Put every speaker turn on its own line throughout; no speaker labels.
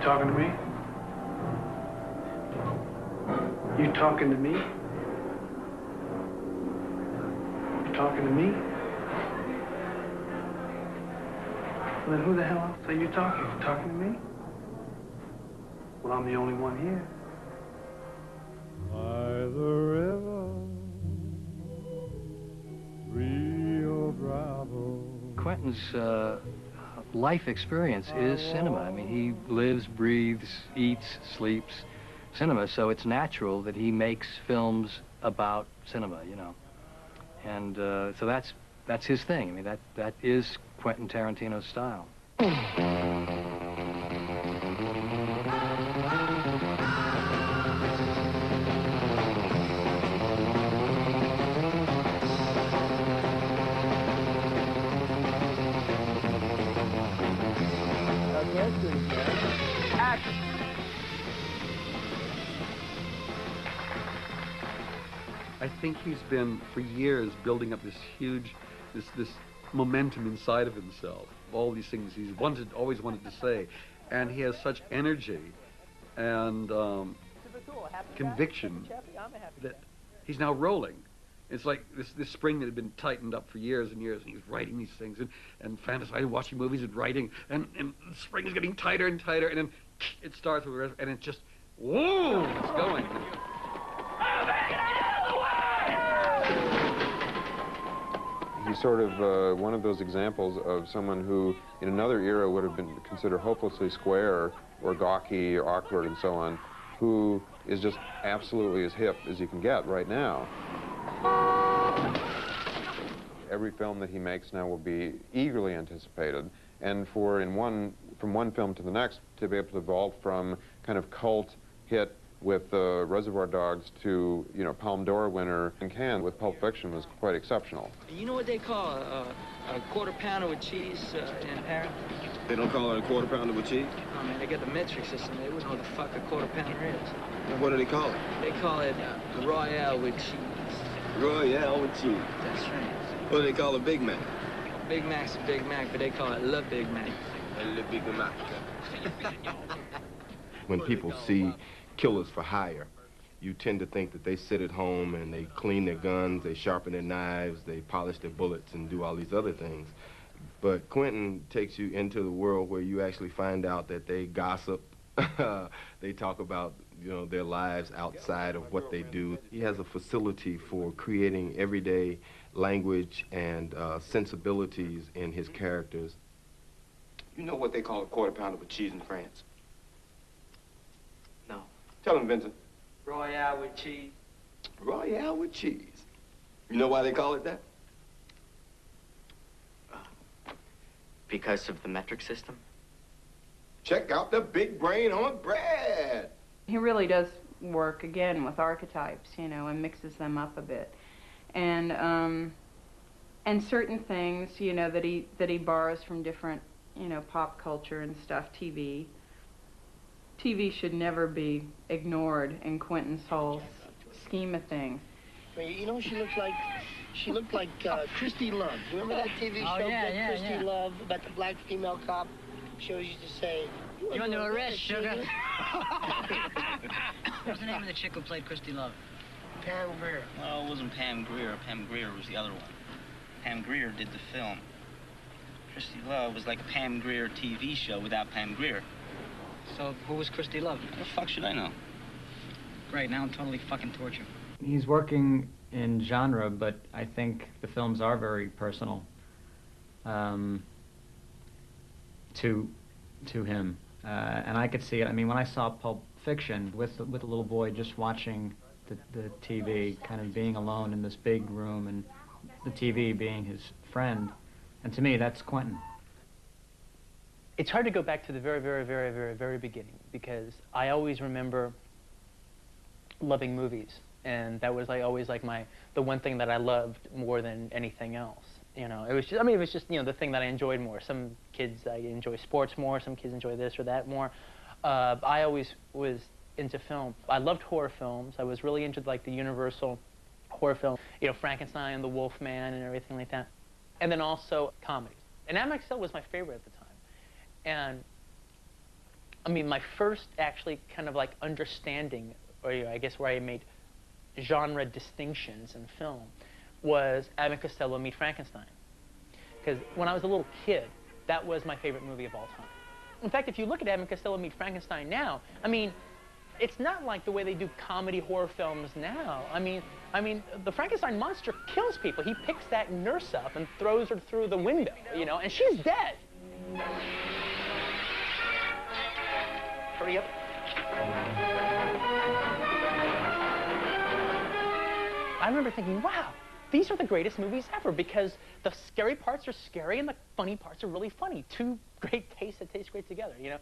talking to me? You talking to me? You talking to me? Well, then who the hell else are you talking? You talking to me? Well, I'm the only one here.
By the river, Rio Bravo.
Quentin's life experience is cinema. I mean, he lives, breathes, eats, sleeps cinema, so it's natural that he makes films about cinema, you know. And so that's his thing. I mean, that is Quentin Tarantino's style.
Action.
I think he's been, for years, building up this huge, this momentum inside of himself. All these things he's always wanted to say. And he has such energy and conviction that he's now rolling. It's like this spring that had been tightened up for years and years, and he's writing these things and fantasizing, watching movies and writing, and the spring is getting tighter and tighter, and then it starts with, and it just, whoa, it's going.
He's sort of one of those examples of someone who, in another era, would have been considered hopelessly square or gawky or awkward and so on, who is just absolutely as hip as you can get right now. Every film that he makes now will be eagerly anticipated, and from one film to the next, to be able to evolve from kind of cult hit with Reservoir Dogs to, you know, Palme d'Or winner in Cannes with Pulp Fiction was quite exceptional.
You know what they call a quarter pounder with cheese in Paris?
They don't call it a quarter pounder with cheese?
Oh, man, they got the metric system. They wouldn't know what the fuck a quarter pounder is.
And what do they call it?
They call it Royale with cheese.
Royale with cheese.
That's right.
What do they call a Big Mac?
Big Mac's a Big Mac, but they call it Le Big Mac.
Le Big Mac.
When people see killers for hire, you tend to think that they sit at home and they clean their guns, they sharpen their knives, they polish their bullets and do all these other things. But Quentin takes you into the world where you actually find out that they gossip. They talk about, you know, their lives outside of what they do. He has a facility for creating everyday language and sensibilities in his characters.
You know what they call a quarter pounder with cheese in France?
No.
Tell him, Vincent.
Royale with cheese.
Royale with cheese. You know why they call it that?
Because of the metric system?
Check out the big brain on bread.
He really does work, again, with archetypes, you know, and mixes them up a bit. And certain things, you know, that he borrows from different, you know, pop culture and stuff, TV. TV should never be ignored in Quentin's whole scheme of things.
You know, she looked like Christy Love. Remember that TV show, Christy Love, about the black female cop? Shows used to say,
"You under arrest, sugar." What's the name of the chick who played Christy Love?
Pam Grier.
Oh, it wasn't Pam Grier. Pam Grier was the other one. Pam Grier did the film. Christy Love was like a Pam Grier TV show without Pam Grier. So who was Christy Love? What the fuck should I know? Great, now I'm totally fucking tortured.
He's working in genre, but I think the films are very personal to him, and I could see it. I mean, when I saw Pulp Fiction with a little boy just watching the TV, kind of being alone in this big room, and the TV being his friend, and to me, that's Quentin.
It's hard to go back to the very, very, very, very, very beginning, because I always remember loving movies, and that was always the one thing that I loved more than anything else. You know, it was just, I mean, it was just, you know, the thing that I enjoyed more. Some kids enjoy sports more, some kids enjoy this or that more. I always was into film. I loved horror films. I was really into like the Universal horror film, you know, Frankenstein, the Wolfman, and everything like that. And then also comedies. And Amaxell was my favorite at the time. And I mean, my first actually kind of like understanding, or I guess where I made genre distinctions in film, was Abbott and Costello Meet Frankenstein. Because when I was a little kid, that was my favorite movie of all time. In fact, if you look at Abbott and Costello Meet Frankenstein now, I mean, it's not like the way they do comedy horror films now. I mean, the Frankenstein monster kills people. He picks that nurse up and throws her through the window, you know, and she's dead. Hurry up. I remember thinking, wow, these are the greatest movies ever, because the scary parts are scary and the funny parts are really funny. Two great tastes that taste great together, you know?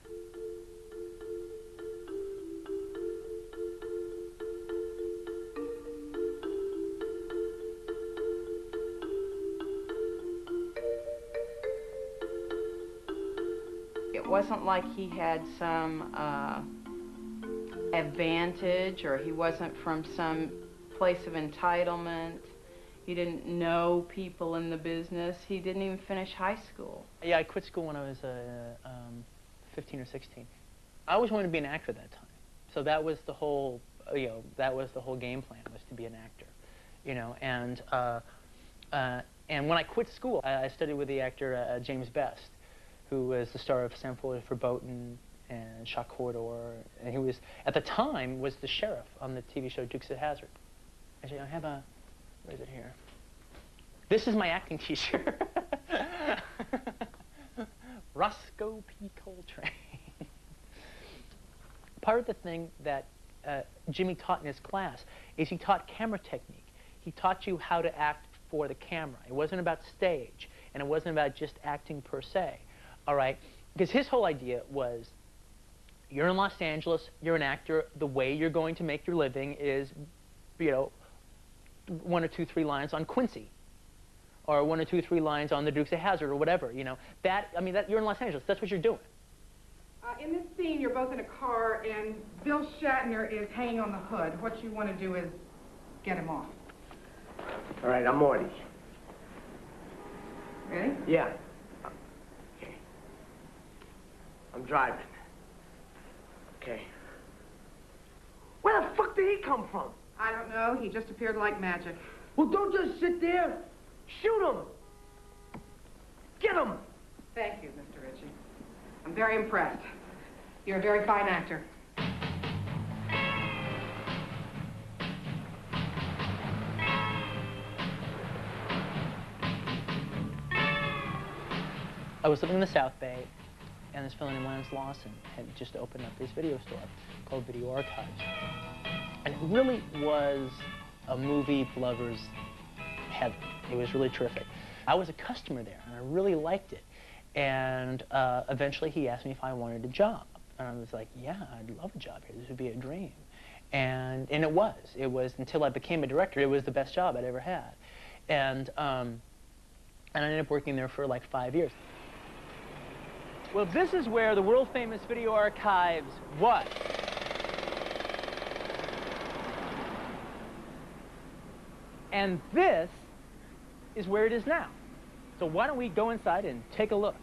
It wasn't like he had some advantage, or he wasn't from some place of entitlement. He didn't know people in the business. He didn't even finish high school.
Yeah, I quit school when I was 15 or 16. I always wanted to be an actor at that time. So that was the whole, you know, that was the whole game plan, was to be an actor, you know. And when I quit school, I studied with the actor James Best, who was the star of Sam Forward for Verboten and Shock Corridor, and he was, at the time, was the sheriff on the TV show Dukes of Hazzard. Actually, I have a, where is it here? This is my acting teacher. Roscoe P. Coltrane. Part of the thing that Jimmy taught in his class is he taught camera technique. He taught you how to act for the camera. It wasn't about stage, and it wasn't about just acting per se. All right, because his whole idea was, you're in Los Angeles, you're an actor, the way you're going to make your living is, you know, 1 or 2, 3 lines on Quincy, or 1 or 2, 3 lines on the Dukes of Hazzard, or whatever, you know. That, I mean, that, you're in Los Angeles, that's what you're doing.
In this scene, you're both in a car, and Bill Shatner is hanging on the hood. What you want to do is get him off.
All right, I'm Morty.
Ready?
Yeah. Okay. I'm driving. Okay. Where the fuck did he come from?
I don't know. He just appeared like magic.
Well, don't just sit there. Shoot him. Get him.
Thank you, Mr. Ritchie. I'm very impressed. You're a very fine actor.
I was living in the South Bay, and this fellow named Lance Lawson had just opened up this video store called Video Archives. And it really was a movie lover's heaven. It was really terrific. I was a customer there, and I really liked it. And eventually he asked me if I wanted a job. And I was like, yeah, I'd love a job here. This would be a dream. And it was. It was, until I became a director, it was the best job I'd ever had. And I ended up working there for like 5 years. Well, this is where the world-famous Video Archives was. And this is where it is now. So why don't we go inside and take a look?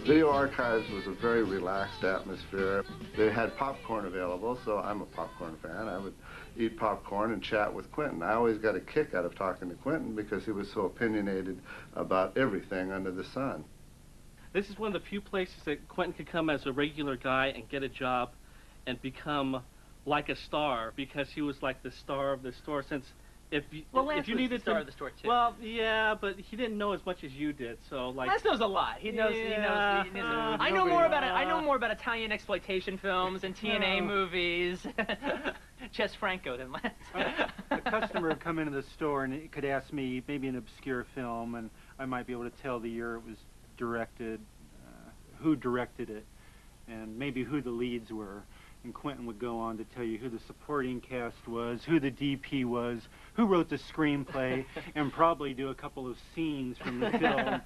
Video Archives was a very relaxed atmosphere. They had popcorn available, so I'm a popcorn fan. I would eat popcorn and chat with Quentin. I always got a kick out of talking to Quentin because he was so opinionated about everything under the sun.
This is one of the few places that Quentin could come as a regular guy and get a job and become like a star, because he was like the star of the store. Since if you needed
the star of the store too.
Well, yeah, but he didn't know as much as you did. So like,
Lance knows a lot. He knows.
Yeah,
he knows. I know more about it. I know more about Italian exploitation films and TNA movies. Jess Franco than Lance.
A customer would come into the store and it could ask me maybe an obscure film, and I might be able to tell the year it was directed, who directed it, and maybe who the leads were. and Quentin would go on to tell you who the supporting cast was, who the DP was, who wrote the screenplay, and probably do a couple of scenes from the film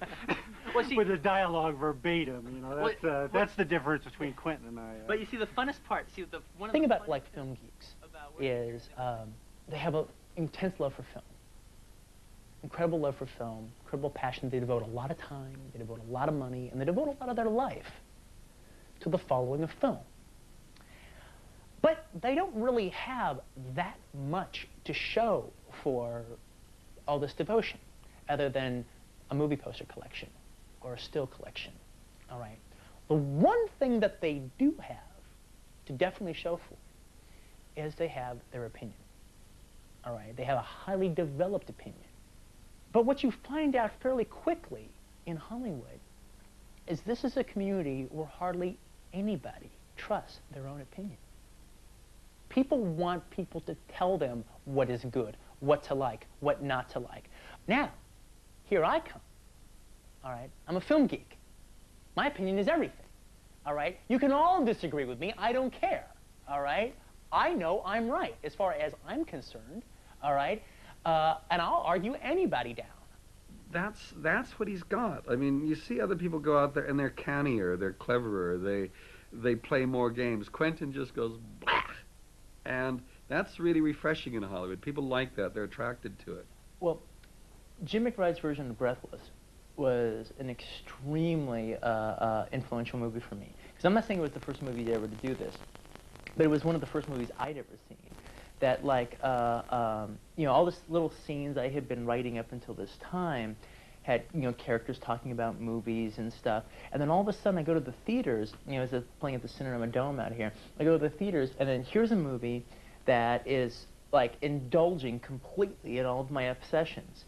with the dialogue verbatim. You know, that's the difference between Quentin and I.
But you see, the funnest part, one thing about like film geeks is they have an intense love for film. Incredible love for film, incredible passion. They devote a lot of time, they devote a lot of money, and they devote a lot of their life to the following of film. But they don't really have that much to show for all this devotion, other than a movie poster collection or a still collection, all right? The one thing that they do have to definitely show for is they have their opinion, all right? They have a highly developed opinion. But what you find out fairly quickly in Hollywood is this is a community where hardly anybody trusts their own opinion. People want people to tell them what is good, what to like, what not to like. Now, here I come, all right? I'm a film geek. My opinion is everything, all right? You can all disagree with me. I don't care, all right? I know I'm right as far as I'm concerned, all right? And I'll argue anybody down.
That's what he's got. I mean, you see other people go out there and they're cannier, they're cleverer, they play more games. Quentin just goes blah, and that's really refreshing in Hollywood. People like that; they're attracted to it.
Well, Jim McBride's version of Breathless was an extremely influential movie for me. Because I'm not saying it was the first movie ever to do this, but it was one of the first movies I'd ever seen. That like, you know, all these little scenes I had been writing up until this time had, you know, characters talking about movies and stuff. And then all of a sudden I go to the theaters, you know, as I'm playing at the Cinema Dome out here, I go to the theaters and then here's a movie that is like indulging completely in all of my obsessions.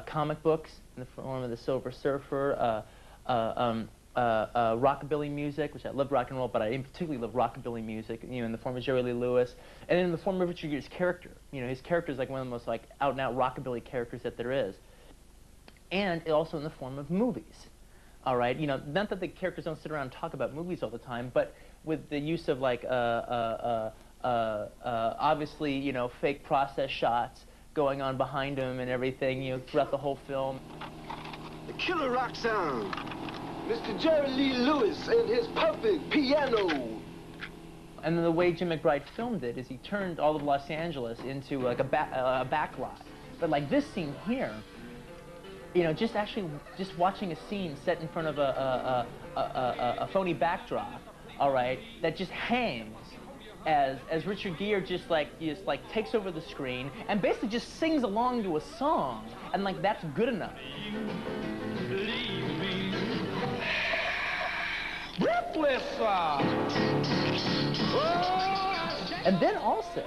Comic books in the form of the Silver Surfer, rockabilly music, which I love rock and roll, but I particularly love rockabilly music, you know, in the form of Jerry Lee Lewis, and in the form of Richard Gere's character. You know, his character is like one of the most like out-and-out rockabilly characters that there is. And also in the form of movies, all right? You know, not that the characters don't sit around and talk about movies all the time, but with the use of like, obviously, you know, fake process shots going on behind them and everything, you know, throughout the whole film.
The killer rock sound. Mr. Jerry Lee Lewis and his perfect piano.
And then the way Jim McBride filmed it is he turned all of Los Angeles into like a backlot. But like this scene here, you know, just watching a scene set in front of a phony backdrop, all right, that just hangs as Richard Gere just takes over the screen and basically just sings along to a song, and like that's good enough.
Breathless.
And then also,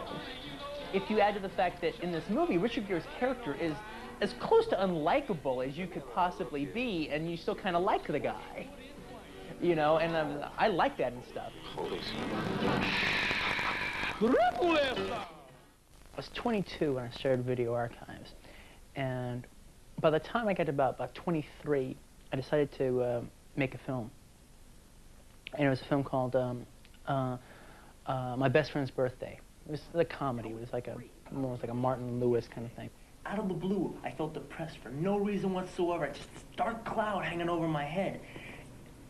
if you add to the fact that in this movie, Richard Gere's character is as close to unlikable as you could possibly be, and you still kind of like the guy, you know, and I like that and stuff.
Holy
I was 22 when I started Video Archives, and by the time I got to about 23, I decided to make a film. And it was a film called My Best Friend's Birthday. It was a comedy. It was like almost like a Martin Lewis kind of thing. Out of the blue, I felt depressed for no reason whatsoever. Just this dark cloud hanging over my head.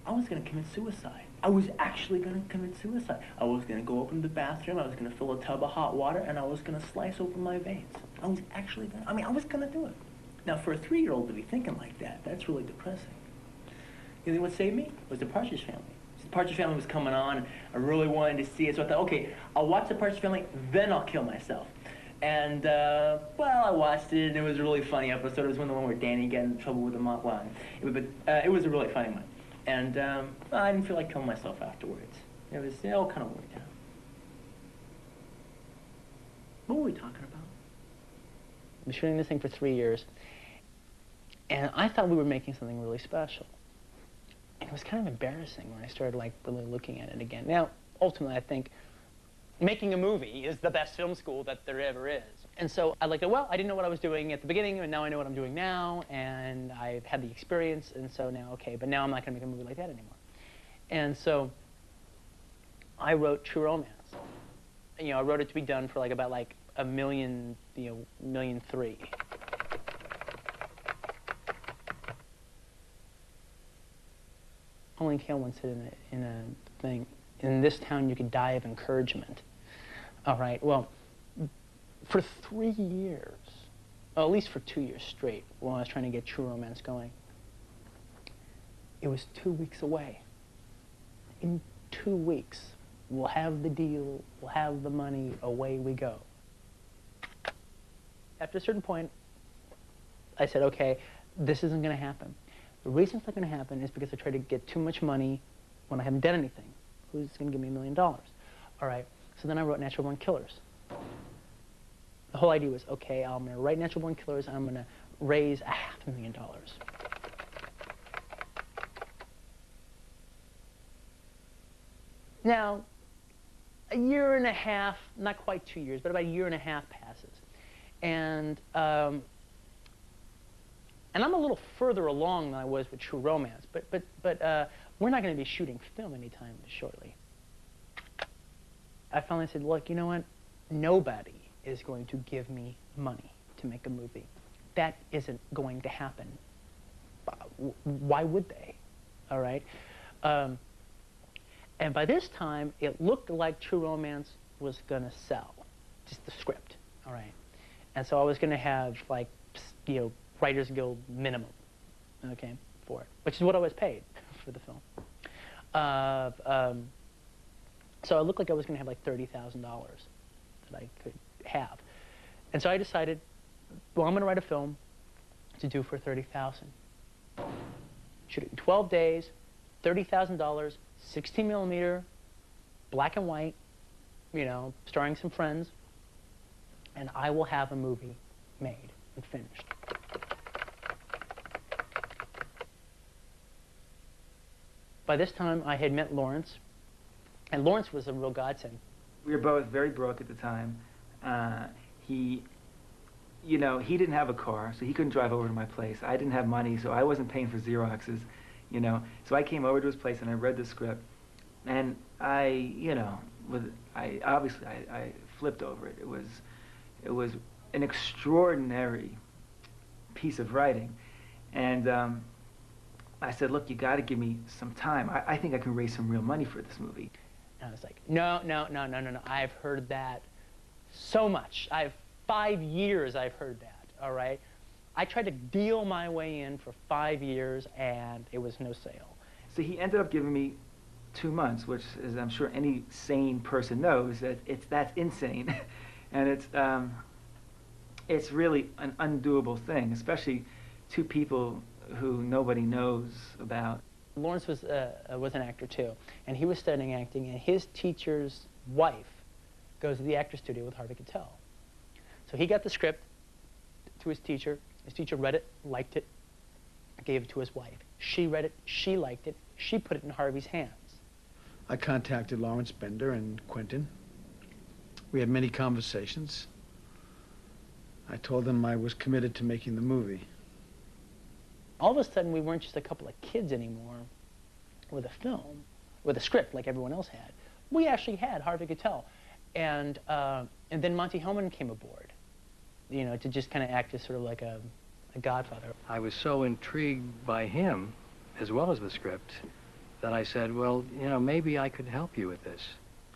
I was going to commit suicide. I was actually going to commit suicide. I was going to go open the bathroom, I was going to fill a tub of hot water, and I was going to slice open my veins. I was actually going to, I was going to do it. Now, for a 3-year-old to be thinking like that, that's really depressing. You know what saved me? It was the Partridge Family. The Partridge Family was coming on. I really wanted to see it, so I thought, okay, I'll watch the Partridge Family, then I'll kill myself. And, well, I watched it, and it was a really funny episode. It was one where Danny got in trouble with the mob. Well, it was a really funny one. And I didn't feel like killing myself afterwards. It all kind of worked out. What were we talking about? I've been shooting this thing for 3 years, and I thought we were making something really special. And it was kind of embarrassing when I started like really looking at it again. Now, ultimately, I think making a movie is the best film school that there ever is. And so I like, well, I didn't know what I was doing at the beginning, and now I know what I'm doing now, and I've had the experience, and so now, okay, but now I'm not going to make a movie like that anymore. And so I wrote True Romance. You know, I wrote it to be done for like about like $1 million, you know, $1.3 million. Pauline Kael once said in a thing, in this town you could die of encouragement. All right, well, for 3 years, well, at least for 2 years straight, while I was trying to get True Romance going, it was 2 weeks away. In 2 weeks, we'll have the deal, we'll have the money, away we go. After a certain point, I said, okay, this isn't going to happen. The reason it's not going to happen is because I tried to get too much money when I haven't done anything. Who's going to give me $1 million? All right, so then I wrote Natural Born Killers. The whole idea was, okay, I'm going to write Natural Born Killers, and I'm going to raise $500,000. Now, a year and a half, not quite 2 years, but about a year and a half passes. And I'm a little further along than I was with True Romance, but we're not going to be shooting film anytime shortly. I finally said, look, you know what? Nobody is going to give me money to make a movie. That isn't going to happen. Why would they? All right? And by this time, it looked like True Romance was going to sell, just the script, all right? And so I was going to have, like, you know, Writers Guild minimum, okay, for it, which is what I was paid for the film. So it looked like I was going to have, like, $30,000 that I could have. And so I decided, well, I'm going to write a film to do for $30,000. Shoot it in 12 days, $30,000, 16 millimeter, black and white, you know, starring some friends, and I will have a movie made and finished. By this time, I had met Lawrence, and Lawrence was a real godsend.
We were both very broke at the time. You know, he didn't have a car, so he couldn't drive over to my place. I didn't have money, so I wasn't paying for Xeroxes, you know. So I came over to his place and I read the script, and I flipped over it. It was an extraordinary piece of writing, and I said, look, you got to give me some time. I think I can raise some real money for this movie.
And I was like, no. I've heard that so much. 5 years I've heard that, all right? I tried to deal my way in for 5 years, and it was no sale.
So he ended up giving me 2 months, which, as I'm sure any sane person knows, that that's insane. And it's really an undoable thing, especially two people who nobody knows about.
Lawrence was an actor too, and he was studying acting, and his teacher's wife goes to the actor studio with Harvey Keitel. So he got the script to his teacher. His teacher read it, liked it, gave it to his wife. She read it, she liked it, she put it in Harvey's hands.
I contacted Lawrence Bender and Quentin. We had many conversations. I told them I was committed to making the movie.
All of a sudden, we weren't just a couple of kids anymore with a film, with a script like everyone else had. We actually had Harvey Keitel. And then Monty Hellman came aboard, you know, to just kind of act as sort of like a godfather.
I was so intrigued by him, as well as the script, that I said, well, you know, maybe I could help you with this.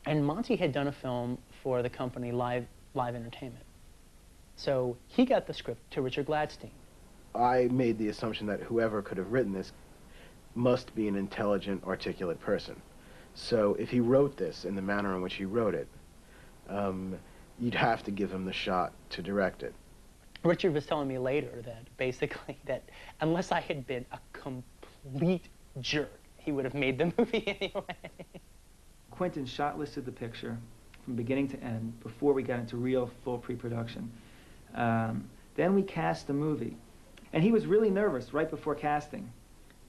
And Monty had done a film for the company Live Entertainment. So he got the script to Richard Gladstein.
I made the assumption that whoever could have written this must be an intelligent, articulate person. So if he wrote this in the manner in which he wrote it, you'd have to give him the shot to direct it.
Richard was telling me later that basically that unless I had been a complete jerk, he would have made the movie anyway.
Quentin shot listed the picture from beginning to end before we got into real full pre-production. Then we cast the movie. And he was really nervous right before casting.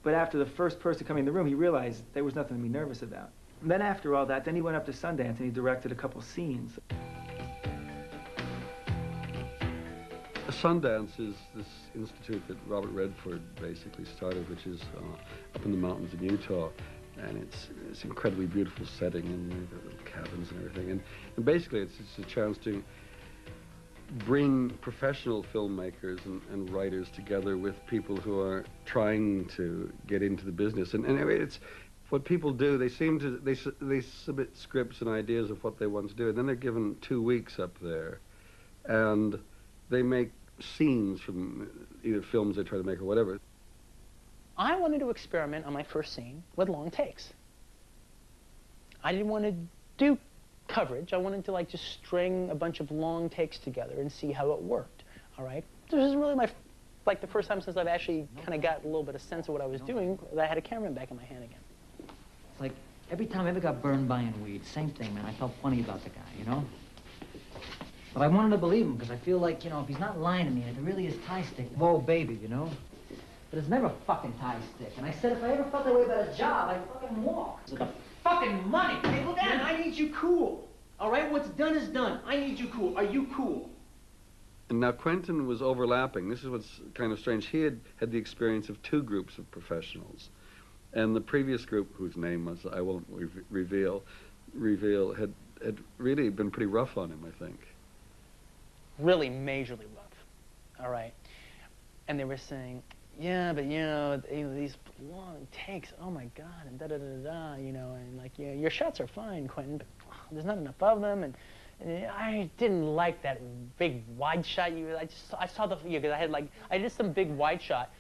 But after the first person coming in the room, he realized there was nothing to be nervous about. And then after all that, then he went up to Sundance and he directed a couple scenes.
Sundance is this institute that Robert Redford basically started, which is up in the mountains in Utah. And it's incredibly beautiful setting, and the little cabins and everything. And basically, it's a chance to bring professional filmmakers and writers together with people who are trying to get into the business. And it's what people do. They submit scripts and ideas of what they want to do, and then they're given 2 weeks up there, and they make scenes from either films they try to make or whatever.
I wanted to experiment on my first scene with long takes. I didn't want to do coverage. I wanted to like just string a bunch of long takes together and see how it worked. All right. This is really like the first time since I've actually kind of got a little bit of sense of what I was doing that I had a camera back in my hand again.
It's like every time I ever got burned buying weed, same thing, man. I felt funny about the guy, you know? But I wanted to believe him because I feel like, you know, if he's not lying to me, and if it really is tie stick, whoa, baby, you know? But it's never fucking tie stick. And I said if I ever felt that way about a job, I'd fucking walk. So the fucking money. Hey, look at it. I need you cool. All right? What's done is done. I need you cool. Are you cool?
And now Quentin was overlapping. This is what's kind of strange. He had the experience of 2 groups of professionals. And the previous group, whose name was, I won't reveal, had really been pretty rough on him, I think.
Really majorly rough. All right. And they were saying, yeah, but you know, these long takes, oh my God, and da-da-da-da, you know, and like, yeah, your shots are fine, Quentin, but there's not enough of them, and I didn't like that big wide shot. I saw the, because I did some big wide shot.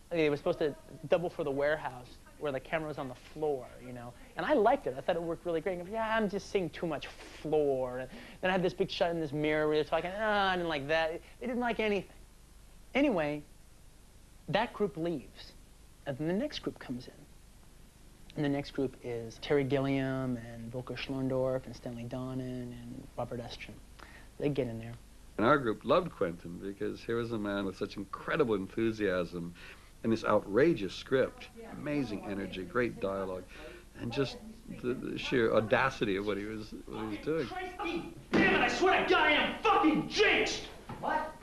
They were supposed to double for the warehouse where the camera was on the floor, you know, and I liked it. I thought it worked really great. Yeah, I'm just seeing too much floor. And then I had this big shot in this mirror where they're talking, I didn't like that. They didn't like anything. Anyway, that group leaves, and then the next group comes in. And the next group is Terry Gilliam and Volker Schlondorf and Stanley Donen and Robert Estrin. They get in there.
And our group loved Quentin because here was a man with such incredible enthusiasm and this outrageous script, amazing energy, great dialogue, and just the sheer audacity of what he was doing.
Damn it, I swear to God, I am fucking jinxed!
What?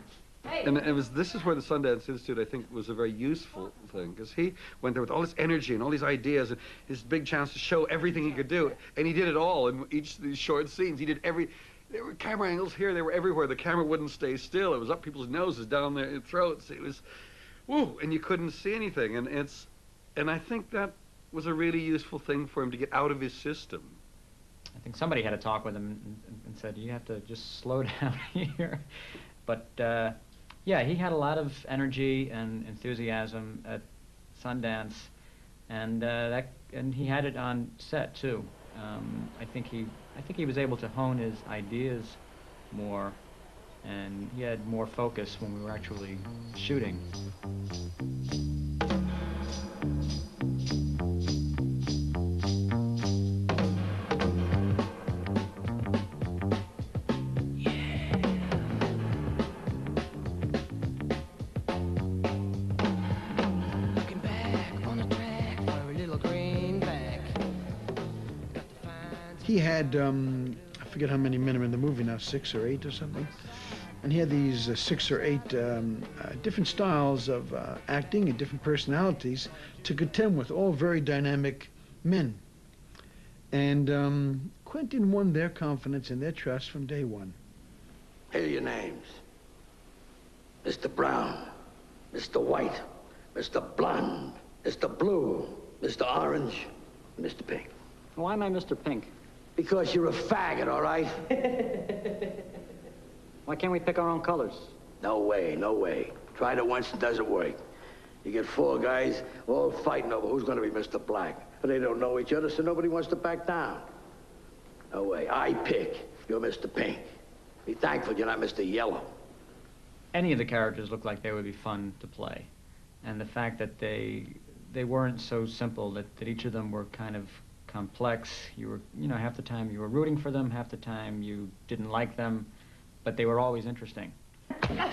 Hey.
And this is where the Sundance Institute, I think, was a very useful thing, because he went there with all this energy and all these ideas and his big chance to show everything he could do, and he did it all in each of these short scenes. He did there were camera angles here, they were everywhere. The camera wouldn't stay still. It was up people's noses, down their throats. It was, woo, and you couldn't see anything. And I think that was a really useful thing for him to get out of his system.
I think somebody had a talk with him and said, you have to just slow down here. But, yeah, he had a lot of energy and enthusiasm at Sundance, and he had it on set too. I think he was able to hone his ideas more, and he had more focus when we were actually shooting.
He had, I forget how many men are in the movie now, 6 or 8 or something. And he had these 6 or 8 different styles of acting and different personalities to contend with, all very dynamic men. And Quentin won their confidence and their trust from day one.
Here are your names. Mr. Brown, Mr. White, Mr. Blonde, Mr. Blue, Mr. Orange, and Mr. Pink.
Why am I Mr. Pink?
Because you're a faggot, all right?
Why can't we pick our own colors?
No way, no way. Tried it once, it doesn't work. You get 4 guys all fighting over who's gonna be Mr. Black. But they don't know each other, so nobody wants to back down. No way, I pick. You're Mr. Pink. Be thankful you're not Mr. Yellow.
Any of the characters looked like they would be fun to play. And the fact that they weren't so simple, that each of them were kind of complex. You were, you know, half the time you were rooting for them, half the time you didn't like them, but they were always interesting.
You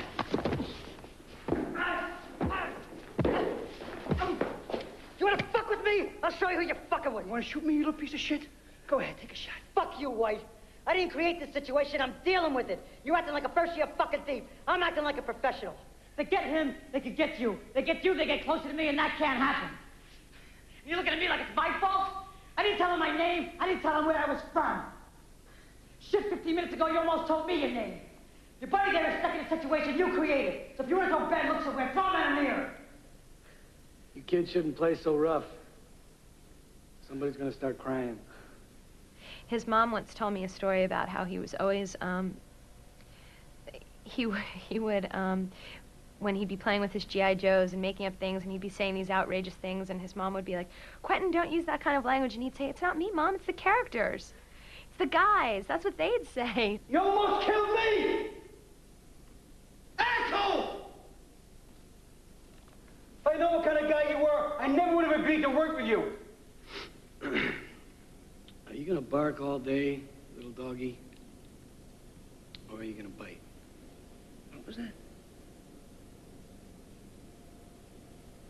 wanna fuck with me? I'll show you who you're fucking with. You wanna shoot me, you little piece of shit? Go ahead, take a shot.
Fuck you, White. I didn't create this situation. I'm dealing with it. You're acting like a first-year fucking thief. I'm acting like a professional.
They get him, they could get you. They get you, they get closer to me, and that can't happen.
You're looking at me like it's my fault? I didn't tell him my name. I didn't tell him where I was from. Shit, 15 minutes ago, you almost told me your name. Your buddy there is stuck in a situation you created. So if you want to throw bad looks somewhere, throw them at him here.
You kids shouldn't play so rough. Somebody's gonna start crying.
His mom once told me a story about how he was always, he would, when he'd be playing with his G.I. Joes and making up things, and he'd be saying these outrageous things, and his mom would be like, Quentin, don't use that kind of language, and he'd say, it's not me, Mom, it's the characters. It's the guys. That's what they'd say.
You almost killed me! Asshole! If I know what kind of guy you were, I never would have agreed to work with you. Are you gonna bark all day, little doggy? Or are you gonna bite? What was that?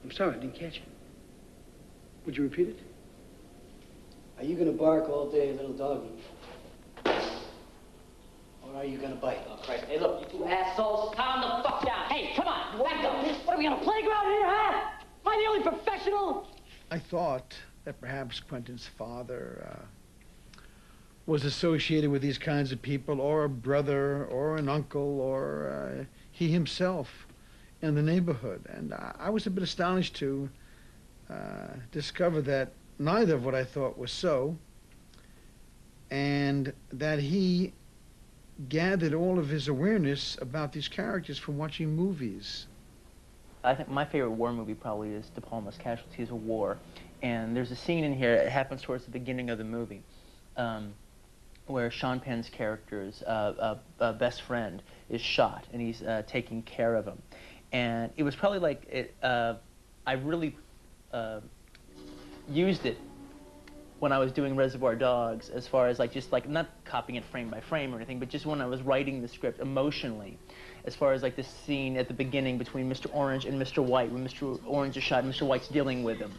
I'm sorry, I didn't catch it. Would you repeat it? Are you gonna bark all day, little doggy? Or are you gonna bite?
Oh, Christ. Hey, look, you two assholes, calm the fuck down. Hey, come on, back up. What are we on a playground here, huh? Am I the only professional?
I thought that perhaps Quentin's father was associated with these kinds of people, or a brother, or an uncle, or he himself in the neighborhood. And I was a bit astonished to discover that neither of what I thought was so, and that he gathered all of his awareness about these characters from watching movies.
I think my favorite war movie probably is De Palma's Casualties of War. And there's a scene in here, it happens towards the beginning of the movie, where Sean Penn's character's best friend is shot, and he's taking care of him. And it was probably like, I really used it when I was doing Reservoir Dogs, as far as like, just like, not copying it frame by frame or anything, but just when I was writing the script emotionally, as far as like this scene at the beginning between Mr. Orange and Mr. White, when Mr. Orange is shot and Mr. White's dealing with him.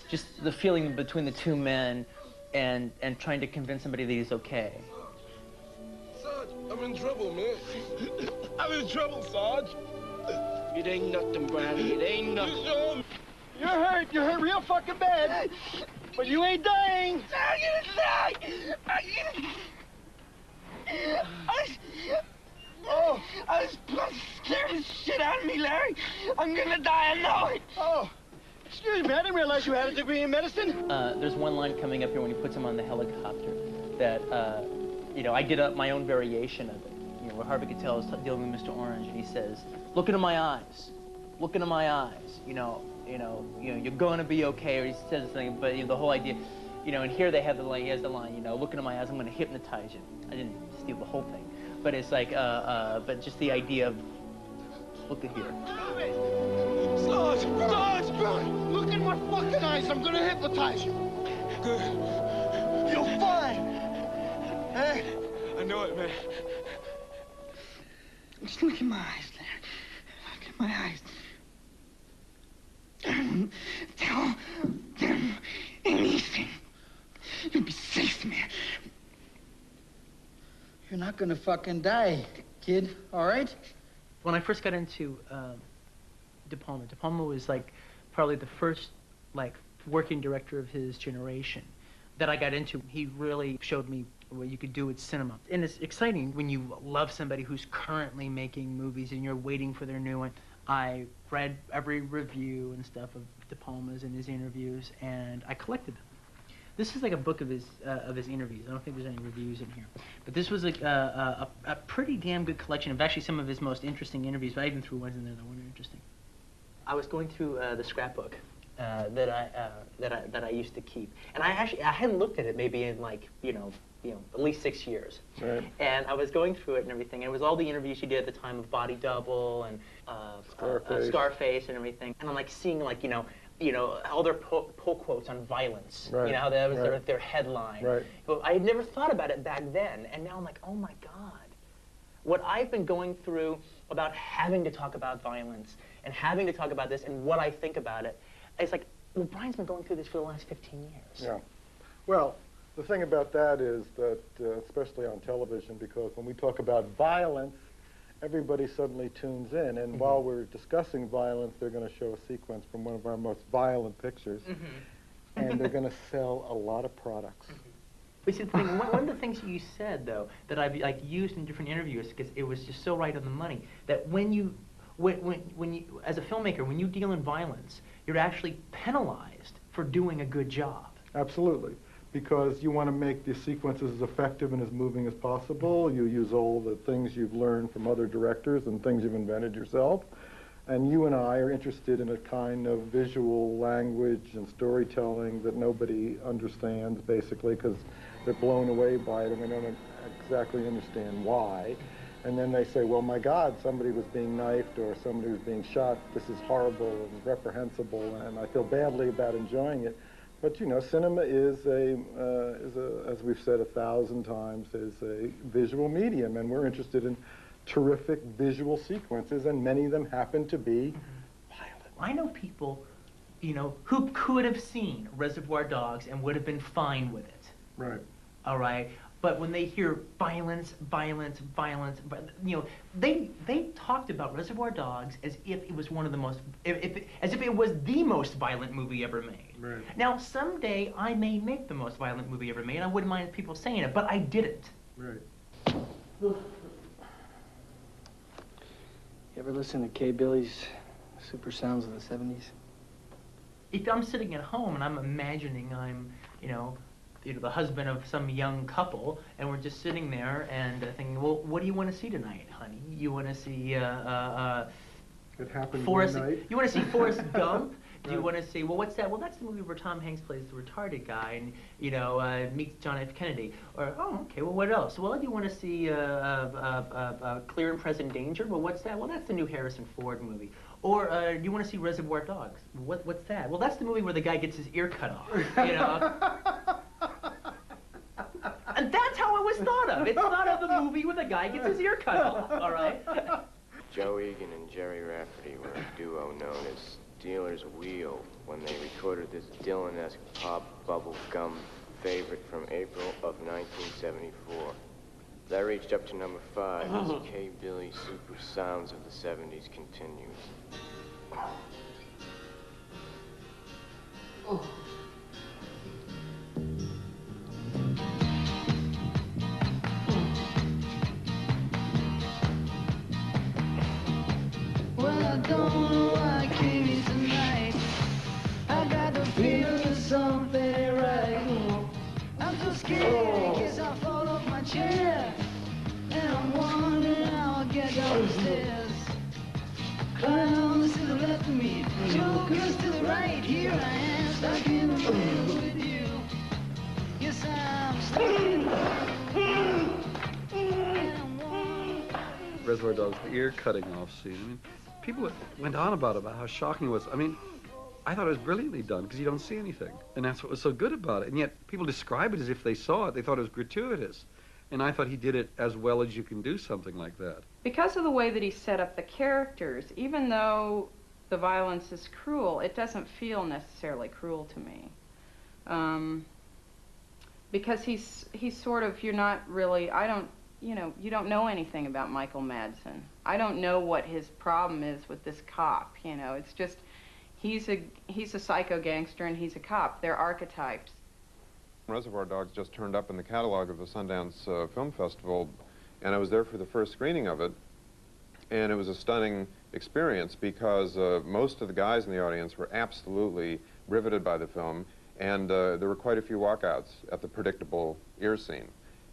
Just the feeling between the two men and trying to convince somebody that he's okay.
Sarge, I'm in trouble, man. I'm in trouble, Sarge. It ain't nothing, Brownie. It ain't nothing.
You're hurt. You're hurt real fucking bad. But you ain't dying.
I'm gonna die. I was scaring the shit out of me, Larry. I'm gonna die, I know it.
Oh, excuse me, I didn't realize you had a degree in medicine.
There's one line coming up here when he puts him on the helicopter that, you know, I did up my own variation of it. You know, where Harvey Keitel is dealing with Mr. Orange, and he says, look into my eyes. Look into my eyes. You're gonna be okay, or he says something, but you know, the whole idea, you know, and here they have the line, he has the line, you know, look into my eyes, I'm gonna hypnotize you. I didn't steal the whole thing. But it's like, but just the idea of, look at here.
Sarge, look in my fucking eyes. I'm gonna hypnotize you. Good. You're fine. Hey? I know it, man. Just look in my eyes, Larry. Look in my eyes. Tell them anything. You'll be safe, man.
You're not gonna fucking die, kid, all right?
When I first got into De Palma was like probably the first like working director of his generation that I got into. He really showed me what you could do with cinema. And it's exciting when you love somebody who's currently making movies and you're waiting for their new one. I read every review and stuff of De Palma's and his interviews, and I collected them. This is like a book of his interviews. I don't think there's any reviews in here. But this was like a pretty damn good collection of actually some of his most interesting interviews, but I even threw ones in there that weren't interesting. I was going through the scrapbook that I used to keep, and I hadn't looked at it maybe in like at least 6 years.
Right.
And I was going through it and everything. And it was all the interviews she did at the time of Body Double and Scarface and everything. And I'm like seeing like all their pull quotes on violence.
Right.
You know how that was
Right.
their headline.
Right.
But I had never thought about it back then, and now I'm like, oh my God. What I've been going through about having to talk about violence and having to talk about this and what I think about it, it's like, well, Brian's been going through this for the last 15 years.
Yeah. Well, the thing about that is that, especially on television, because when we talk about violence, everybody suddenly tunes in, and while we're discussing violence, they're going to show a sequence from one of our most violent pictures. and they're going to sell a lot of products.
But see, the thing, one of the things you said, though, that I've like used in different interviews, because it was just so right on the money, that when you, as a filmmaker, when you deal in violence, you're actually penalized for doing a good job.
Absolutely, because you want to make the sequences as effective and as moving as possible. You use all the things you've learned from other directors and things you've invented yourself. And you and I are interested in a kind of visual language and storytelling that nobody understands, basically, because they're blown away by it and they don't exactly understand why. And then they say, well, my God, somebody was being knifed or somebody was being shot. This is horrible and reprehensible, and I feel badly about enjoying it. But, you know, cinema is as we've said 1,000 times, is a visual medium, and we're interested in terrific visual sequences, and many of them happen to be violent.
I know people, you know, who could have seen Reservoir Dogs and would have been fine with it.
Right.
All right? But when they hear violence, violence, violence, you know, they talked about Reservoir Dogs as if it was one of the most, as if it was the most violent movie ever made.
Right.
Now, someday I may make the most violent movie ever made. I wouldn't mind people saying it, but I didn't.
Right.
You ever listen to Kay Billy's Super Sounds of the 70s?
If I'm sitting at home and I'm imagining I'm, you know, the husband of some young couple, and we're just sitting there and thinking, well, what do you want to see tonight, honey? You want to see
It happened
Forrest?
one night.
You want to see Forrest Gump? Do you want to see? Well, what's that? Well, that's the movie where Tom Hanks plays the retarded guy and meets John F. Kennedy. Or okay, well, what else? Well, do you want to see Clear and Present Danger? Well, what's that? Well, that's the new Harrison Ford movie. Or do you want to see Reservoir Dogs? What's that? Well, that's the movie where the guy gets his ear cut off. You know. And that's how it was thought of. It's thought of the movie where the guy gets his ear cut off, all right?
Joe Egan and Jerry Rafferty were a duo known as Dealer's Wheel when they recorded this Dylan-esque pop bubble gum favorite from April of 1974. That reached up to number 5 as Kay Billy's Super Sounds of the 70s continues.
Well, I don't know why I came here tonight. I got the feeling of something ain't right. I'm so scared in case I fall off my chair. And I'm wondering how I'll get down the stairs. Clowns to the left of me, jokers to the right. Here I am, stuck in the middle with you. Yes, I'm stuck in the middle.
Reservoir Dogs, the ear cutting off scene. I mean, people went on about how shocking it was. I mean, I thought it was brilliantly done because you don't see anything. And that's what was so good about it. And yet people describe it as if they saw it. They thought it was gratuitous. And I thought he did it as well as you can do something like that.
Because of the way that he set up the characters, even though the violence is cruel, it doesn't feel necessarily cruel to me. Because he's sort of, you're not really, you don't know anything about Michael Madsen. I don't know what his problem is with this cop, you know. It's just, he's a psycho gangster and he's a cop. They're archetypes.
Reservoir Dogs just turned up in the catalog of the Sundance Film Festival, and I was there for the first screening of it, and it was a stunning experience because most of the guys in the audience were absolutely riveted by the film, and there were quite a few walkouts at the predictable ear scene.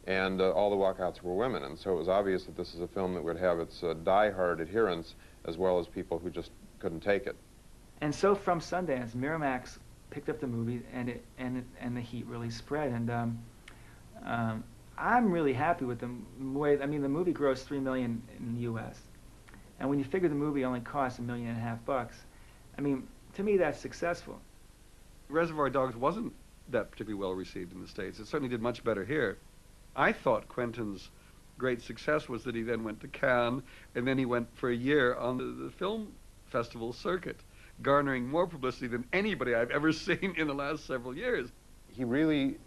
And all the walkouts were women, and so it was obvious that this is a film that would have its die-hard adherents as well as people who just couldn't take it.
And so from Sundance, Miramax picked up the movie, and the heat really spread. And I'm really happy with the way. I mean, the movie grossed $3 million in the U.S., and when you figure the movie only cost $1.5 million, I mean, to me that's successful.
Reservoir Dogs wasn't that particularly well received in the States. It certainly did much better here. I thought Quentin's great success was that he then went to Cannes, and then he went for a year on the film festival circuit, garnering more publicity than anybody I've ever seen in the last several years.
He really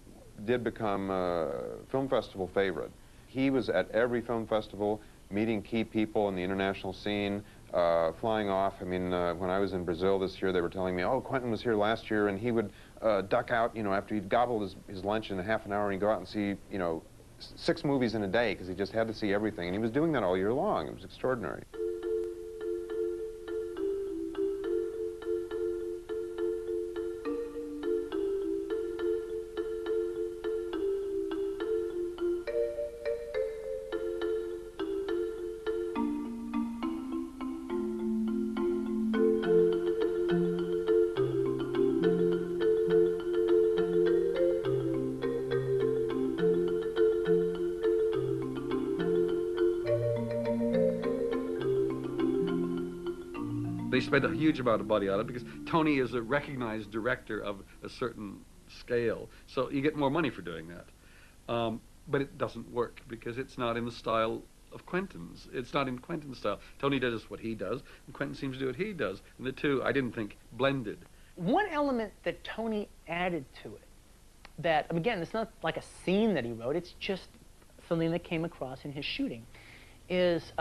did become a film festival favorite. He was at every film festival, meeting key people in the international scene, flying off. I mean, when I was in Brazil this year, they were telling me, oh, Quentin was here last year, and he would duck out, you know, after he'd gobbled his lunch in a half an hour, and he'd go out and see, you know, 6 movies in a day because he just had to see everything. And he was doing that all year long. It was extraordinary.
They spent a huge amount of money on it because Tony is a recognized director of a certain scale, so you get more money for doing that. But it doesn't work because it's not in the style of Quentin's. It's not in Quentin's style. Tony does what he does, and Quentin seems to do what he does. And the two, I didn't think, blended.
One element that Tony added to it, that, again, it's not like a scene that he wrote, it's just something that came across in his shooting, is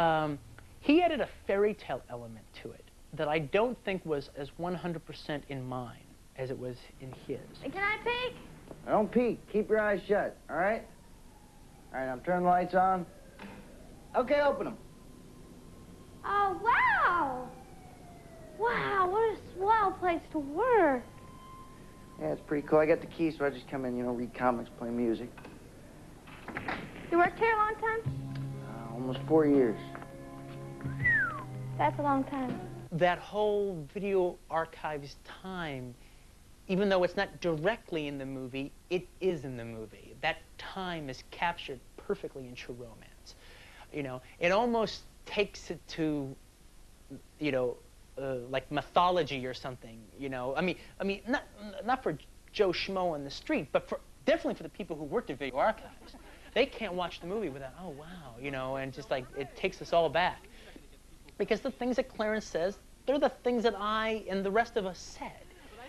he added a fairy tale element to it that I don't think was as 100% in mine as it was in his.
Hey, can I peek? Don't peek. Keep your eyes shut, all right? All right, I'm turning the lights on. Okay, open them.
Oh, wow! Wow, what a swell place to work.
Yeah, it's pretty cool. I got the keys, so I just come in, you know, read comics, play music.
You worked here a long time?
Almost 4 years.
That's a long time.
That whole video archives time, even though it's not directly in the movie, it is in the movie. That time is captured perfectly in True Romance. You know, it almost takes it to, you know, like mythology or something. You know, I mean, not for Joe Schmo on the street, but definitely for the people who worked at video archives. They can't watch the movie without, oh wow, you know, and just like it takes us all back. Because the things that Clarence says, they're the things that I and the rest of us said.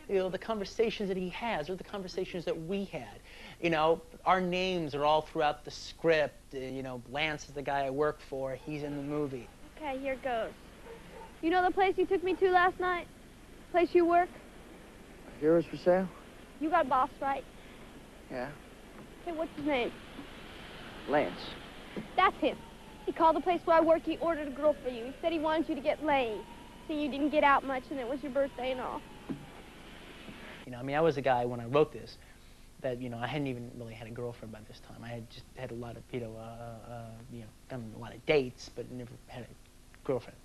You know, the conversations that he has are the conversations that we had. You know, our names are all throughout the script. You know, Lance is the guy I work for. He's in the movie.
Okay, here goes. You know the place you took me to last night? Place you work?
Heroes for sale?
You got boss, right?
Yeah.
Okay, what's his name?
Lance.
That's him. He called the place where I work. He ordered a girl for you. He said he wanted you to get laid. See, you didn't get out much, and it was your birthday and all.
You know, I mean, I was a guy when I wrote this that, you know, I hadn't even really had a girlfriend by this time. I had just had a lot of, you know, done a lot of dates, but never had a girlfriend.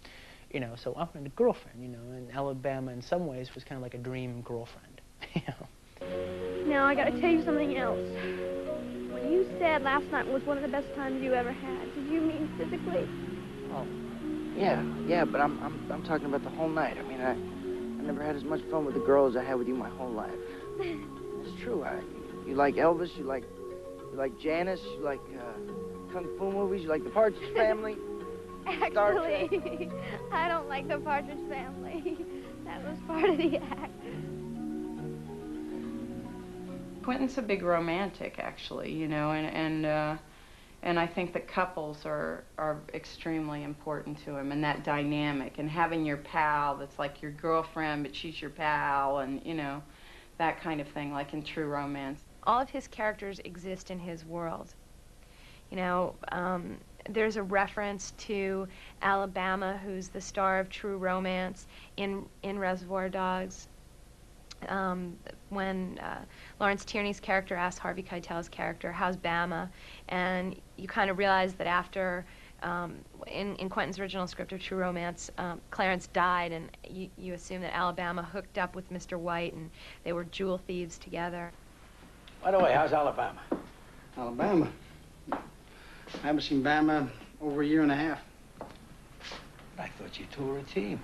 You know, so I wanted a girlfriend, you know, and Alabama in some ways was kind of like a dream girlfriend, you know.
Now, I gotta tell you something else. When you said last night was one of the best times you ever had, did you mean physically?
Oh, yeah, but I'm talking about the whole night. I mean, I never had as much fun with a girl as I had with you my whole life. It's true. You like Elvis, you like Janice, you like kung fu movies, you like the Partridge Family.
Actually, I don't like the Partridge Family. That was part of the act.
Quentin's a big romantic, actually, you know, and I think that couples are extremely important to him, and that dynamic, and having your pal that's like your girlfriend, but she's your pal, and, you know, that kind of thing, like in True Romance.
All of his characters exist in his world. You know, there's a reference to Alabama, who's the star of True Romance, in Reservoir Dogs. When Lawrence Tierney's character asks Harvey Keitel's character, how's Bama? And you kind of realize that after, in Quentin's original script of True Romance, Clarence died, and you assume that Alabama hooked up with Mr. White, and they were jewel thieves together.
By the way, how's Alabama?
Alabama? I haven't seen Bama over a year and a half.
I thought you two were a team.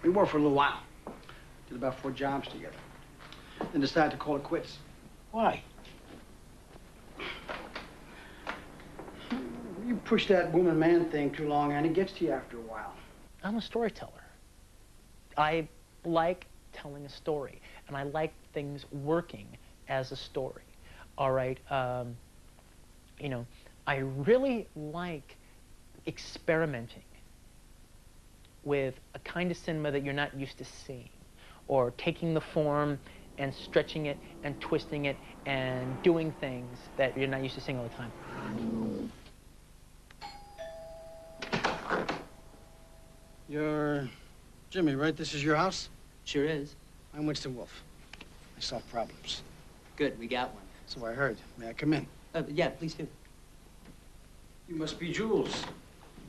We worked for a little while. Did about 4 jobs together. Then decided to call it quits.
Why?
You push that woman-man thing too long, and it gets to you after a while.
I'm a storyteller. I like telling a story, and I like things working as a story. All right? You know, I really like experimenting with a kind of cinema that you're not used to seeing, or taking the form and stretching it and twisting it and doing things that you're not used to seeing all the time.
You're Jimmy, right? This is your house?
Sure is.
I'm Winston Wolfe. I solve problems.
Good, we got one.
So I heard. May I come in?
Yeah, please do.
You must be Jules,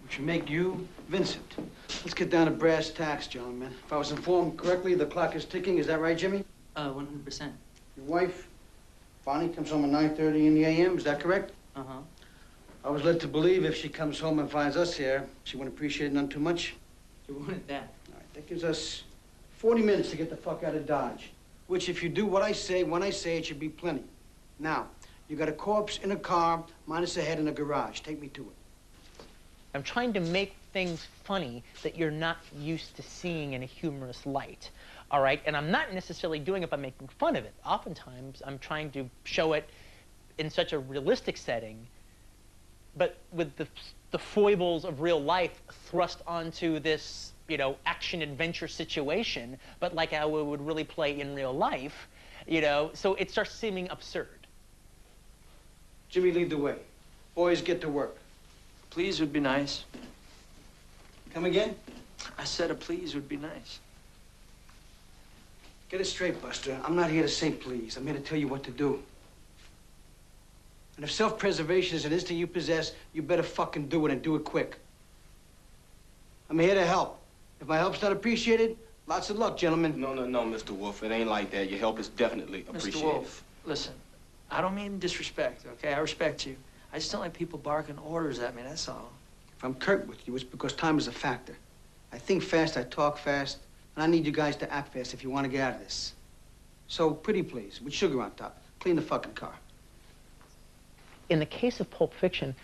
which would make you Vincent. Let's get down to brass tacks, gentlemen. If I was informed correctly, the clock is ticking. Is that right, Jimmy?
100%.
Your wife, Bonnie, comes home at 9:30 in the a.m. Is that correct?
Uh-huh.
I was led to believe if she comes home and finds us here, she wouldn't appreciate it none too much.
You wanted that.
All right, that gives us 40 minutes to get the fuck out of Dodge. Which, if you do what I say, when I say it, should be plenty. Now, you got a corpse in a car, minus a head in a garage. Take me to it.
I'm trying to make things funny that you're not used to seeing in a humorous light, all right? And I'm not necessarily doing it by making fun of it. Oftentimes, I'm trying to show it in such a realistic setting, but with the foibles of real life thrust onto this, you know, action-adventure situation, but like how it would really play in real life, you know, so it starts seeming absurd.
Jimmy, lead the way. Boys, get to work.
Please would be nice.
Come again?
I said a please would be nice.
Get it straight, Buster. I'm not here to say please. I'm here to tell you what to do. And if self-preservation is an instinct you possess, you better fucking do it and do it quick. I'm here to help. If my help's not appreciated, lots of luck, gentlemen.
No, Mr. Wolf. It ain't like that. Your help is definitely appreciated.
Mr. Wolf, listen. I don't mean disrespect, okay? I respect you. I just don't like people barking orders at me, that's all.
If I'm curt with you, it's because time is a factor. I think fast, I talk fast, and I need you guys to act fast if you want to get out of this. So, pretty please, with sugar on top. Clean the fucking car.
In the case of Pulp Fiction,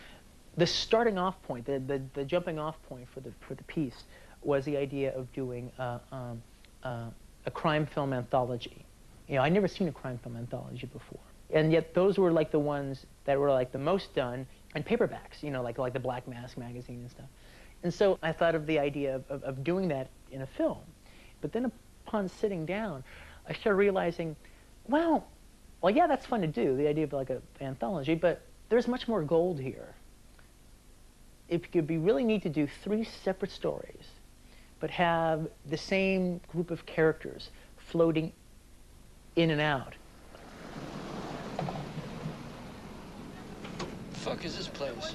the starting off point, the jumping off point for the piece was the idea of doing a crime film anthology. You know, I'd never seen a crime film anthology before. And yet those were like the ones that were like the most done in paperbacks, you know, like the Black Mask magazine and stuff. And so I thought of the idea of doing that in a film. But then upon sitting down, I started realizing, well, yeah, that's fun to do, the idea of like an anthology, but there's much more gold here. It could be really neat to do 3 separate stories, but have the same group of characters floating in and out.
The fuck is this place?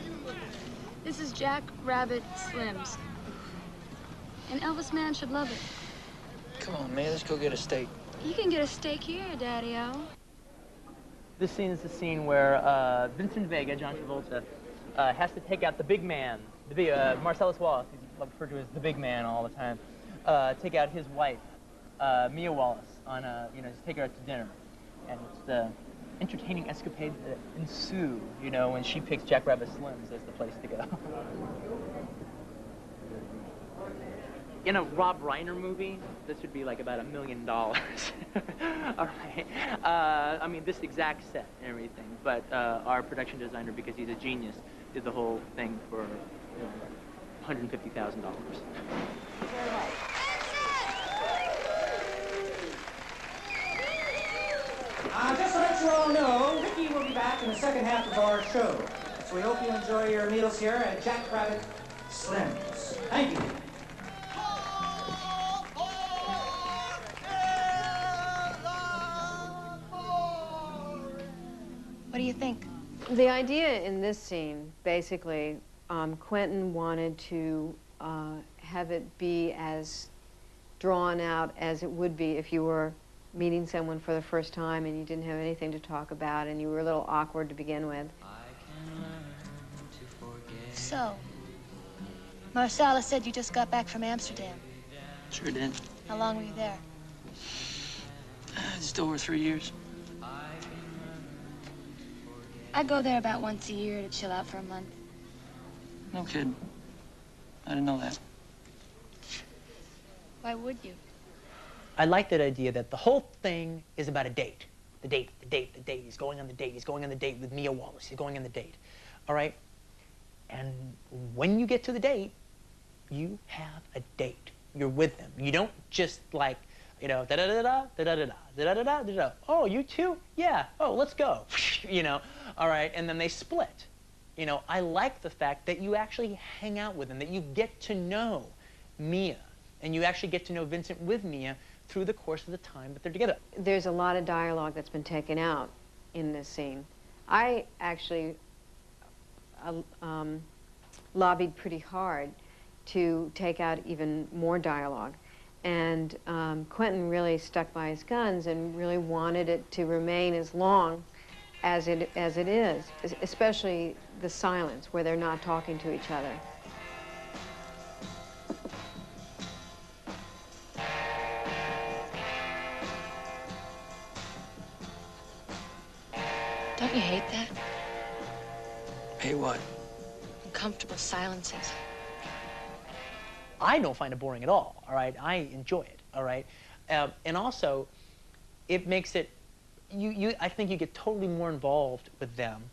This is Jack Rabbit Slim's. An Elvis man should love it.
Come on, man, let's go get a steak.
You can get a steak here, Daddy-O.
This scene is the scene where Vincent Vega, John Travolta, has to take out the big man, Marcellus Wallace, he's referred to as the big man all the time, take out his wife, Mia Wallace, on just take her out to dinner. And it's the entertaining escapades that ensue, you know, when she picks Jack Rabbit Slim's as the place to go. In a Rob Reiner movie, this would be like about $1 million. All right. I mean, this exact set and everything, but our production designer, because he's a genius, did the whole thing for $150,000.
Just to let you all know, Ricky will be back in the second half of our show. So we hope you enjoy your meals here at Jack Rabbit Slim's. Thank you.
What do you think?
The idea in this scene, basically, Quentin wanted to have it be as drawn out as it would be if you were meeting someone for the first time and you didn't have anything to talk about and you were a little awkward to begin with.
So, Marcella said you just got back from Amsterdam.
Sure did.
How long were you there?
Just over 3 years.
I go there about once a year to chill out for a month.
No kidding. I didn't know that.
Why would you?
I like that idea that the whole thing is about a date. The date. He's going on the date. He's going on the date with Mia Wallace. He's going on the date. All right? And when you get to the date, you have a date. You're with them. You don't just, like, You know, da-da-da-da, da-da-da-da, da-da-da-da, da-da. Oh, you too? Yeah. Oh, let's go. You know, all right, and then they split. You know, I like the fact that you actually hang out with them, that you get to know Mia, and you actually get to know Vincent with Mia through the course of the time that they're together.
There's a lot of dialogue that's been taken out in this scene. I actually lobbied pretty hard to take out even more dialogue. And Quentin really stuck by his guns and really wanted it to remain as long as it is, especially the silence where they're not talking to each other.
Don't you hate that?
Hate what?
Uncomfortable silences.
I don't find it boring at all right? I enjoy it, all right? And also, it makes it, I think you get totally more involved with them.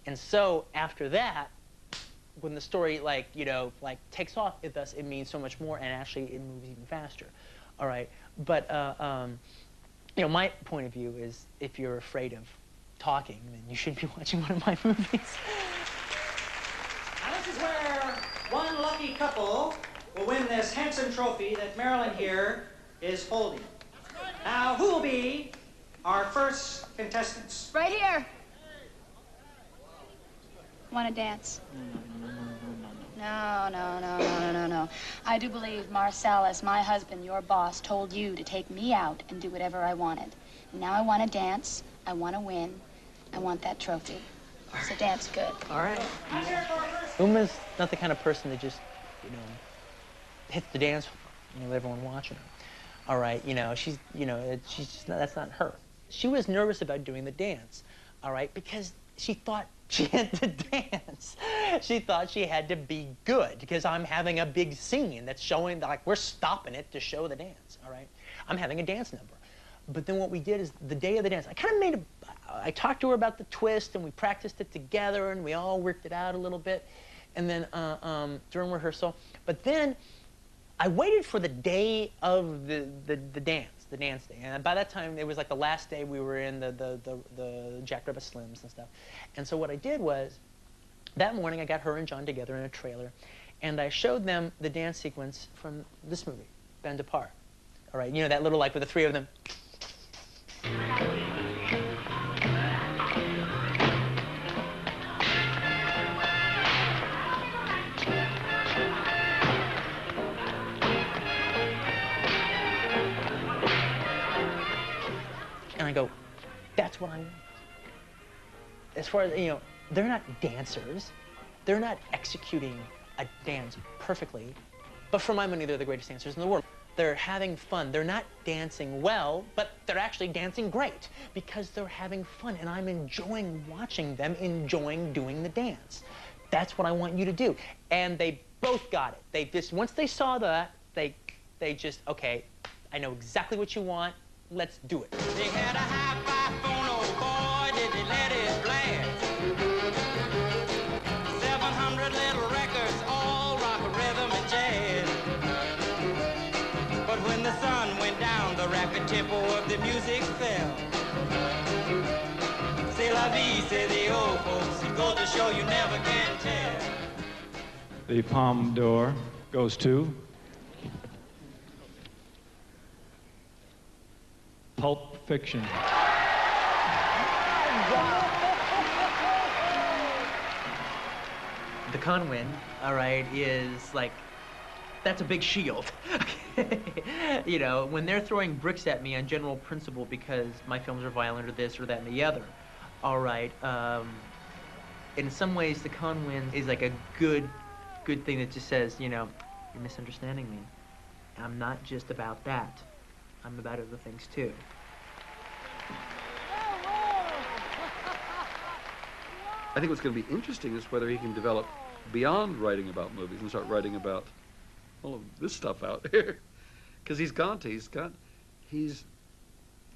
And so, after that, when the story, like, you know, like, takes off, it means so much more, and actually, it moves even faster, all right? But, you know, my point of view is, if you're afraid of talking, then you should be watching one of my movies.
Now this is where one lucky couple will win this handsome trophy that Marilyn here is holding. Now, who will be our first contestants?
Right here. Want to dance? No. I do believe Marcellus, my husband, your boss, told you to take me out and do whatever I wanted. Now I want to dance. I want to win. I want that trophy. So dance good.
All right. Uma's not the kind of person that just, you know, hits the dance floor, you know, with everyone watching her. All right, you know, she's just not, that's not her. She was nervous about doing the dance, all right, because she thought she had to dance. She thought she had to be good because I'm having a big scene that's showing, like, we're stopping it to show the dance, all right? I'm having a dance number. But then what we did is the day of the dance, I kind of made I talked to her about the twist and we practiced it together and we all worked it out a little bit. And then during rehearsal, but then I waited for the day of the dance day. And by that time, it was like the last day we were in the Jack Rabbit Slims and stuff. And so what I did was, that morning I got her and John together in a trailer, and I showed them the dance sequence from this movie, Bend Apart. All right, you know, that little, like, with the three of them. And I go, that's what I want. As far as, you know, they're not dancers. They're not executing a dance perfectly. But for my money, they're the greatest dancers in the world. They're having fun. They're not dancing well, but they're actually dancing great because they're having fun. And I'm enjoying watching them, enjoying doing the dance. That's what I want you to do. And they both got it. They just, once they saw that, they just, okay, I know exactly what you want. Let's do it.
They had a high-five phone, oh boy, did they let it blast. 700 little records, all rock, rhythm, and jazz. But when the sun went down, the rapid tempo of the music fell. C'est la vie, say the old folks. It goes to show you never can tell.
The Palme d'Or goes to Pulp Fiction.
The Conwin, all right, is like, that's a big shield. You know, when they're throwing bricks at me on general principle because my films are violent or this or that and the other, all right, in some ways the Conwin is like a good thing that just says, you know, you're misunderstanding me. I'm not just about that. I'm about other things too.
I think what's going to be interesting is whether he can develop beyond writing about movies and start writing about all of this stuff out here. Because he's, I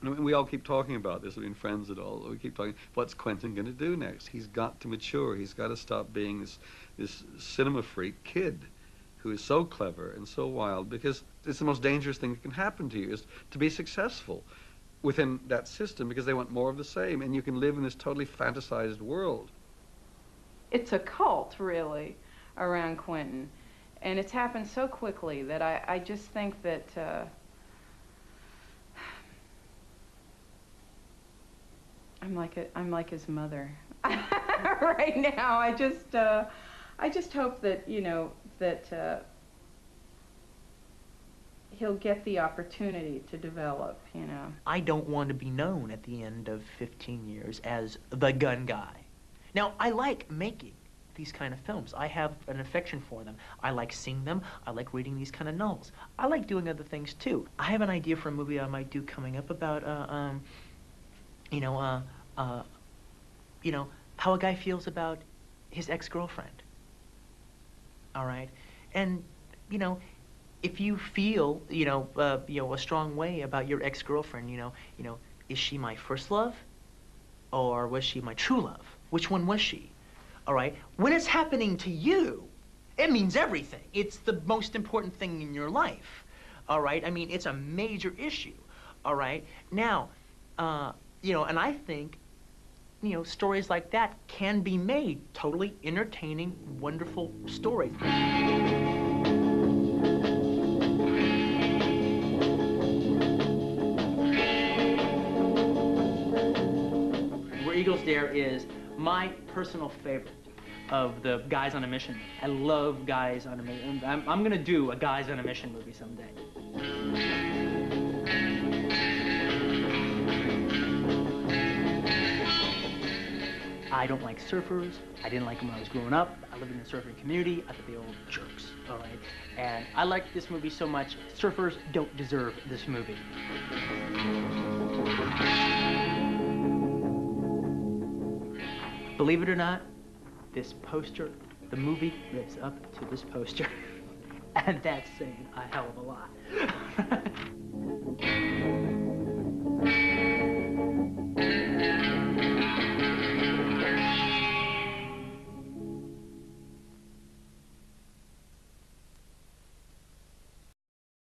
mean, we all keep talking about this, I mean, friends and all, we keep talking, what's Quentin going to do next? He's got to mature. He's got to stop being this cinema freak kid who is so clever and so wild, because it's the most dangerous thing that can happen to you, is to be successful within that system, because they want more of the same, and you can live in this totally fantasized world.
It's a cult, really, around Quentin. And it's happened so quickly that I just think that I'm like his mother right now. I just hope that, you know, that he'll get the opportunity to develop, you know.
I don't want to be known at the end of 15 years as the gun guy. Now, I like making these kind of films. I have an affection for them. I like seeing them. I like reading these kind of novels. I like doing other things too. I have an idea for a movie I might do coming up about, you know, how a guy feels about his ex-girlfriend. All right, and you know, if you feel, you know, a strong way about your ex-girlfriend, you know, is she my first love, or was she my true love? Which one was she? All right, when it's happening to you, it means everything. It's the most important thing in your life. All right, I mean, it's a major issue. All right, now, you know, and I think, you know, stories like that can be made totally entertaining, wonderful stories. Where Eagles Dare is my personal favorite of the Guys on a Mission. I love Guys on a Mission. I'm gonna do a Guys on a Mission movie someday. I don't like surfers. I didn't like them when I was growing up. I lived in a surfing community. I thought they were all jerks, all right? And I like this movie so much. Surfers don't deserve this movie. Believe it or not, this poster, the movie lives up to this poster. And that's saying a hell of a lot.